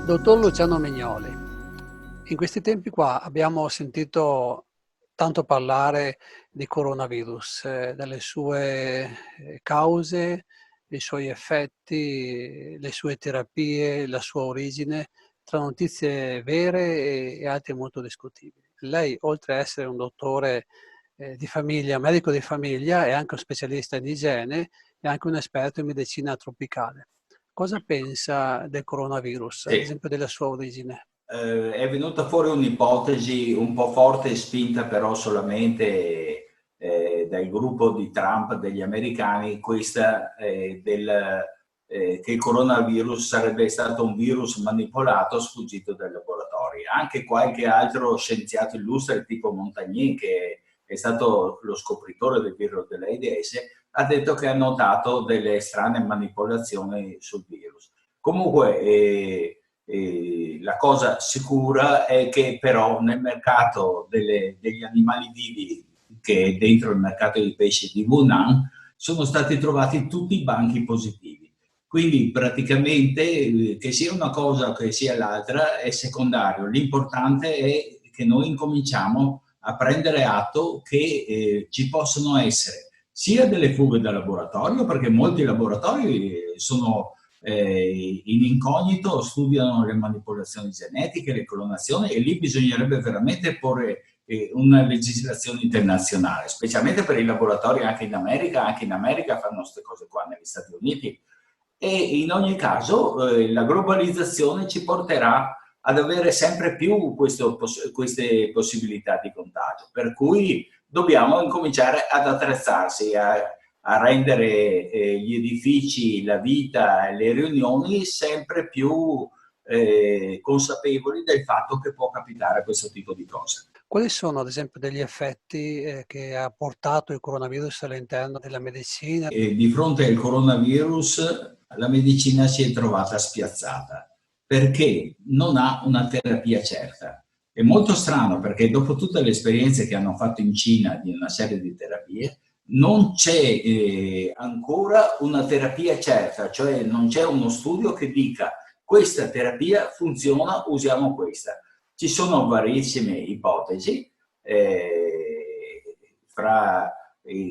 Dottor Luciano Mignoli, in questi tempi qua abbiamo sentito tanto parlare di coronavirus, delle sue cause, i suoi effetti, le sue terapie, la sua origine, tra notizie vere e altre molto discutibili. Lei, oltre a essere un dottore di famiglia, medico di famiglia, è anche un specialista in igiene e anche un esperto in medicina tropicale. Cosa pensa del coronavirus, ad Sì, esempio della sua origine? è venuta fuori un'ipotesi un po' forte e spinta però solamente dal gruppo di Trump, degli americani, questa che il coronavirus sarebbe stato un virus manipolato sfuggito dai laboratori. Anche qualche altro scienziato illustre, tipo Montagnier, che è stato lo scopritore del virus dell'AIDS, ha detto che ha notato delle strane manipolazioni sul virus. Comunque, la cosa sicura è che però nel mercato degli animali vivi, che è dentro il mercato dei pesci di Wuhan, sono stati trovati tutti i banchi positivi. Quindi praticamente che sia una cosa o che sia l'altra è secondario. L'importante è che noi incominciamo a prendere atto che ci possono essere sia delle fughe da laboratorio, perché molti laboratori sono in incognito, studiano le manipolazioni genetiche, le clonazioni, e lì bisognerebbe veramente porre una legislazione internazionale, specialmente per i laboratori anche in America fanno queste cose qua, negli Stati Uniti. E in ogni caso la globalizzazione ci porterà ad avere sempre più queste possibilità di contagio, per cui dobbiamo incominciare ad attrezzarsi, a rendere gli edifici, la vita, le riunioni sempre più consapevoli del fatto che può capitare questo tipo di cose. Quali sono, ad esempio, degli effetti che ha portato il coronavirus all'interno della medicina? E di fronte al coronavirus la medicina si è trovata spiazzata perché non ha una terapia certa. È molto strano perché dopo tutte le esperienze che hanno fatto in Cina di una serie di terapie, non c'è ancora una terapia certa, cioè non c'è uno studio che dica questa terapia funziona, usiamo questa. Ci sono varissime ipotesi, fra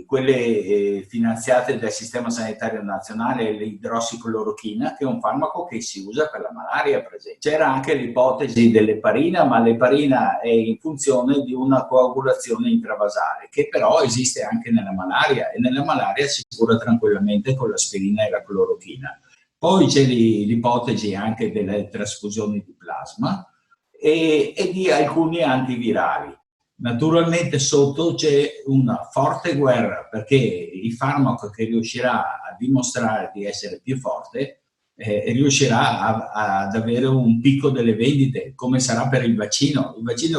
quelle finanziate dal Sistema Sanitario Nazionale, l'idrossiclorochina, che è un farmaco che si usa per la malaria, per esempio. C'era anche l'ipotesi dell'eparina, ma l'eparina è in funzione di una coagulazione intravasale, che però esiste anche nella malaria, e nella malaria si cura tranquillamente con l'aspirina e la clorochina. Poi c'è l'ipotesi anche delle trasfusioni di plasma e di alcuni antivirali. Naturalmente sotto c'è una forte guerra perché il farmaco che riuscirà a dimostrare di essere più forte riuscirà ad avere un picco delle vendite, come sarà per il vaccino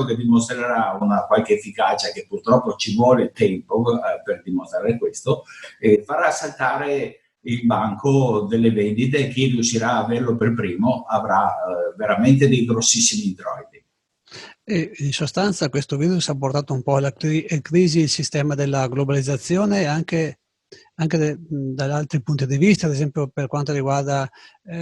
che dimostrerà una qualche efficacia, che purtroppo ci vuole tempo per dimostrare questo, farà saltare il banco delle vendite, e chi riuscirà a averlo per primo avrà veramente dei grossissimi introiti. E in sostanza questo virus ha portato un po' alla crisi il sistema della globalizzazione e anche da altri punti di vista, ad esempio per quanto riguarda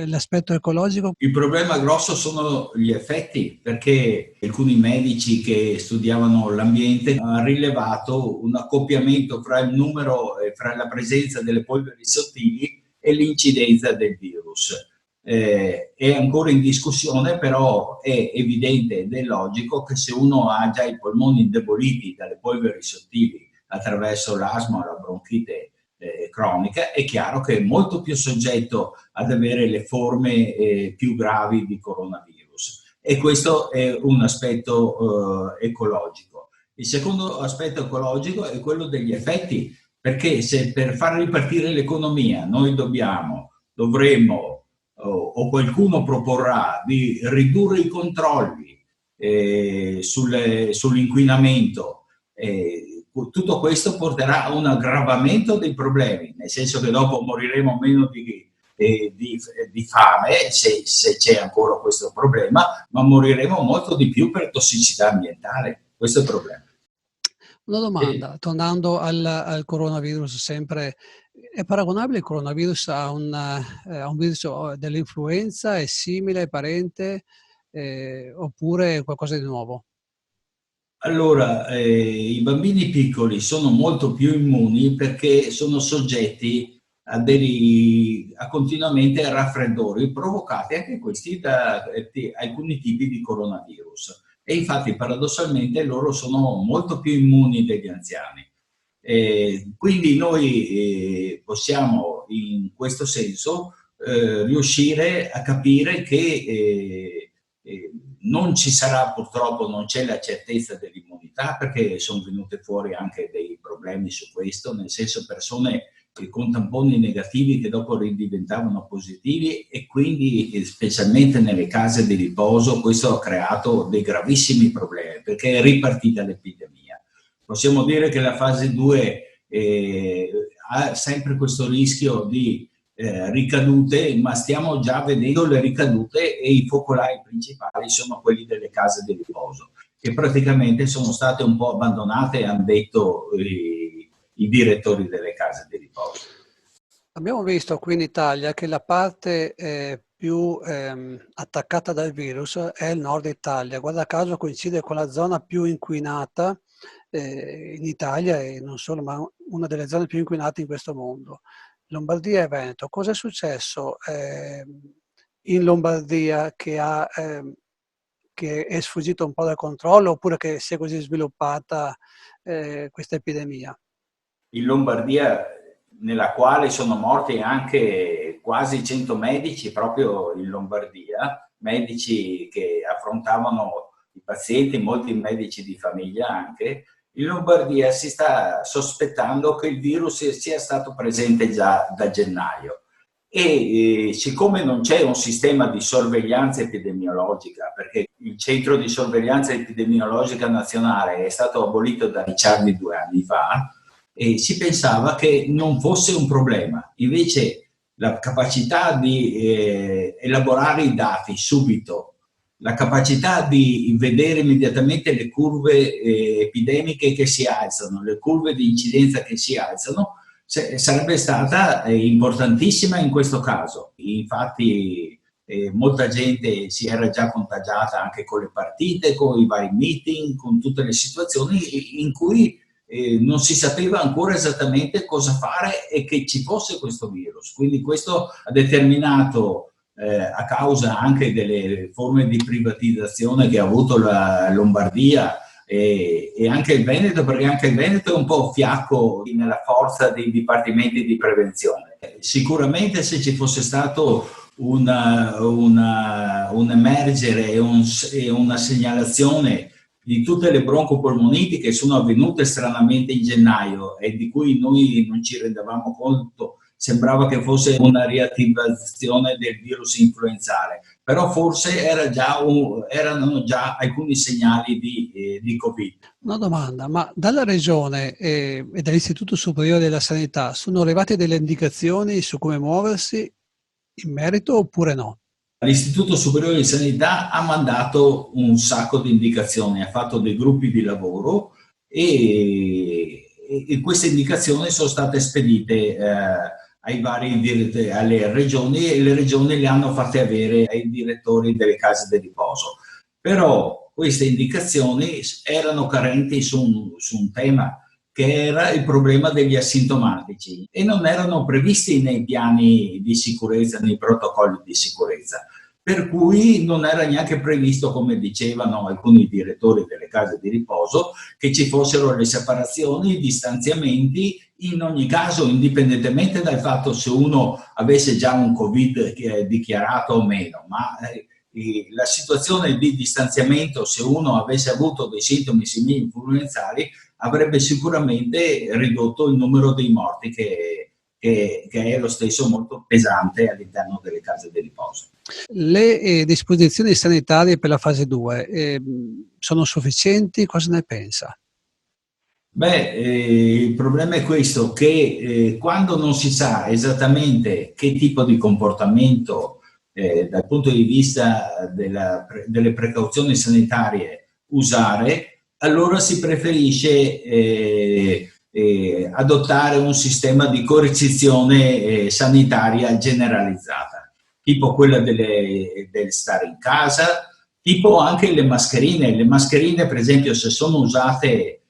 l'aspetto ecologico. Il problema grosso sono gli effetti, perché alcuni medici che studiavano l'ambiente hanno rilevato un accoppiamento fra il numero, fra la presenza delle polveri sottili e l'incidenza del virus. È ancora in discussione, però è evidente ed è logico che se uno ha già i polmoni indeboliti dalle polveri sottili attraverso l'asma o la bronchite cronica, è chiaro che è molto più soggetto ad avere le forme più gravi di coronavirus. E questo è un aspetto ecologico. Il secondo aspetto ecologico è quello degli effetti, perché se per far ripartire l'economia noi dovremmo o qualcuno proporrà di ridurre i controlli sull'inquinamento, tutto questo porterà a un aggravamento dei problemi, nel senso che dopo moriremo meno di fame, se c'è ancora questo problema, ma moriremo molto di più per tossicità ambientale. Questo è il problema. Una E domanda, tornando al coronavirus sempre, È paragonabile il coronavirus a un virus dell'influenza? È simile, è parente, oppure è qualcosa di nuovo? Allora, i bambini piccoli sono molto più immuni perché sono soggetti a continuamente raffreddori provocati anche questi da alcuni tipi di coronavirus. E infatti, paradossalmente, loro sono molto più immuni degli anziani. Quindi noi possiamo in questo senso riuscire a capire che non ci sarà, purtroppo non c'è la certezza dell'immunità, perché sono venute fuori anche dei problemi su questo, nel senso persone con tamponi negativi che dopo ridiventavano positivi, e quindi specialmente nelle case di riposo questo ha creato dei gravissimi problemi perché è ripartita l'epidemia. Possiamo dire che la fase 2 ha sempre questo rischio di ricadute, ma stiamo già vedendo le ricadute, e i focolai principali sono quelli delle case di riposo, che praticamente sono state un po' abbandonate, hanno detto i direttori delle case di riposo. Abbiamo visto qui in Italia che la parte più attaccata dal virus è il nord Italia. Guarda caso coincide con la zona più inquinata in Italia, e non solo, ma una delle zone più inquinate in questo mondo. Lombardia e Veneto. Cosa è successo in Lombardia che è sfuggito un po' dal controllo, oppure che si è così sviluppata questa epidemia? In Lombardia, nella quale sono morti anche quasi 100 medici proprio in Lombardia, medici che affrontavano i pazienti, molti medici di famiglia anche. In Lombardia si sta sospettando che il virus sia stato presente già da gennaio, e siccome non c'è un sistema di sorveglianza epidemiologica, perché il centro di sorveglianza epidemiologica nazionale è stato abolito da Ricciardi 2 anni fa, e si pensava che non fosse un problema. Invece la capacità di elaborare i dati subito, la capacità di vedere immediatamente le curve epidemiche che si alzano, le curve di incidenza che si alzano, sarebbe stata importantissima in questo caso. Infatti molta gente si era già contagiata anche con le partite, con i vari meeting, con tutte le situazioni in cui non si sapeva ancora esattamente cosa fare e che ci fosse questo virus. Quindi questo ha determinato, a causa anche delle forme di privatizzazione che ha avuto la Lombardia e anche il Veneto, perché anche il Veneto è un po' fiacco nella forza dei dipartimenti di prevenzione. Sicuramente se ci fosse stato un emergere e una segnalazione di tutte le broncopolmoniti che sono avvenute stranamente in gennaio e di cui noi non ci rendevamo conto, sembrava che fosse una riattivazione del virus influenzale, però forse erano già alcuni segnali di Covid. Una domanda, ma dalla Regione e dall'Istituto Superiore della Sanità sono arrivate delle indicazioni su come muoversi in merito oppure no? L'Istituto Superiore di Sanità ha mandato un sacco di indicazioni, ha fatto dei gruppi di lavoro e queste indicazioni sono state spedite alle regioni, e le regioni le hanno fatte avere ai direttori delle case di riposo. Però queste indicazioni erano carenti su un tema che era il problema degli asintomatici, e non erano previsti nei piani di sicurezza, nei protocolli di sicurezza, per cui non era neanche previsto, come dicevano alcuni direttori delle case di riposo, che ci fossero le separazioni, i distanziamenti, in ogni caso, indipendentemente dal fatto se uno avesse già un Covid dichiarato o meno, ma la situazione di distanziamento, se uno avesse avuto dei sintomi influenzali, avrebbe sicuramente ridotto il numero dei morti, che è lo stesso molto pesante all'interno delle case di riposo. Le disposizioni sanitarie per la fase 2 sono sufficienti? Cosa ne pensa? Il problema è questo, che quando non si sa esattamente che tipo di comportamento dal punto di vista delle precauzioni sanitarie usare, allora si preferisce adottare un sistema di coercizione sanitaria generalizzata, tipo quella del stare in casa, tipo anche le mascherine. Le mascherine, per esempio, se sono usate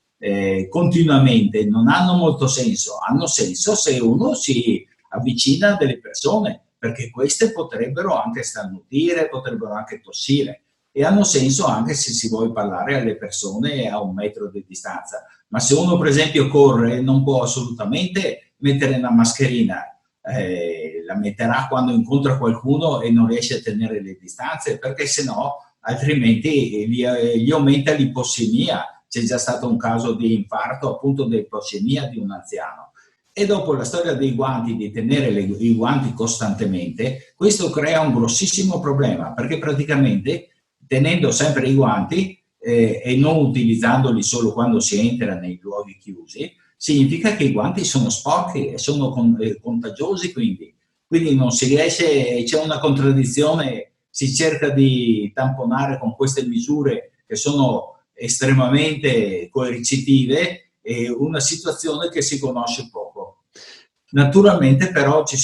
continuamente, non hanno molto senso. Hanno senso se uno si avvicina a delle persone, perché queste potrebbero anche starnutire, potrebbero anche tossire, e hanno senso anche se si vuole parlare alle persone a 1 metro di distanza. Ma se uno, per esempio, corre, non può assolutamente mettere una mascherina, la metterà quando incontra qualcuno e non riesce a tenere le distanze, perché sennò altrimenti gli aumenta l'ipossemia. C'è già stato un caso di infarto, appunto, di ipossemia di un anziano. E dopo la storia dei guanti, di tenere i guanti costantemente, questo crea un grossissimo problema, perché praticamente tenendo sempre i guanti e non utilizzandoli solo quando si entra nei luoghi chiusi, significa che i guanti sono sporchi e sono contagiosi, quindi non si riesce, c'è una contraddizione, si cerca di tamponare con queste misure che sono estremamente coercitive una situazione che si conosce poco. Naturalmente però c'è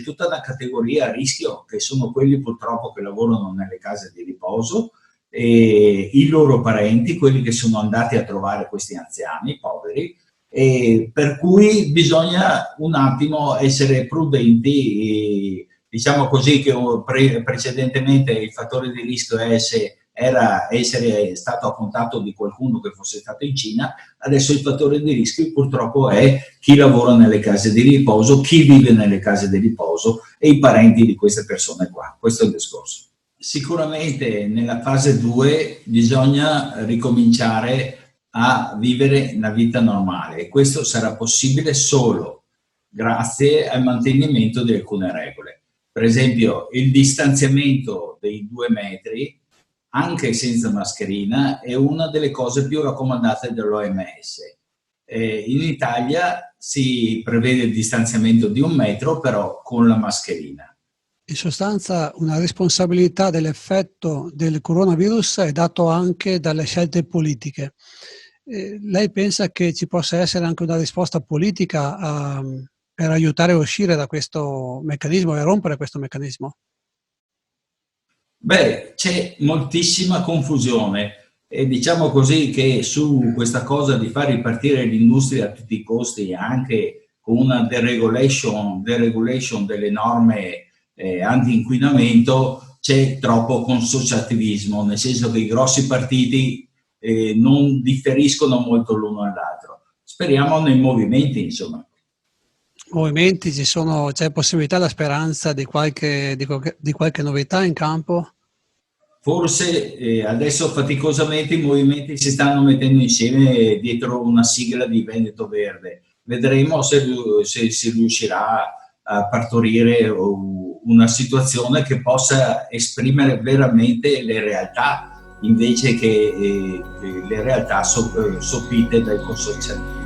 tutta una categoria a rischio, che sono quelli purtroppo che lavorano nelle case di riposo, i loro parenti, quelli che sono andati a trovare questi anziani poveri, per cui bisogna un attimo essere prudenti. Diciamo così che precedentemente il fattore di rischio era essere stato a contatto di qualcuno che fosse stato in Cina, adesso il fattore di rischio purtroppo è chi lavora nelle case di riposo, chi vive nelle case di riposo e i parenti di queste persone qua. Questo è il discorso. Sicuramente nella fase 2 bisogna ricominciare a vivere una vita normale, e questo sarà possibile solo grazie al mantenimento di alcune regole. Per esempio, il distanziamento dei 2 metri anche senza mascherina è una delle cose più raccomandate dall'OMS. In Italia si prevede il distanziamento di 1 metro, però con la mascherina. In sostanza, una responsabilità dell'effetto del coronavirus è dato anche dalle scelte politiche. Lei pensa che ci possa essere anche una risposta politica per aiutare a uscire da questo meccanismo e a rompere questo meccanismo? Beh, c'è moltissima confusione, e diciamo così che su questa cosa di far ripartire l'industria a tutti i costi, anche con una deregulation delle norme anti-inquinamento, c'è troppo consociativismo, nel senso che i grossi partiti non differiscono molto l'uno dall'altro. Speriamo nei movimenti, insomma. Movimenti, c'è possibilità, la speranza di qualche novità in campo? Forse adesso faticosamente i movimenti si stanno mettendo insieme dietro una sigla di Veneto Verde. Vedremo se si riuscirà a partorire una situazione che possa esprimere veramente le realtà, invece che le realtà sopite dal consorzialismo.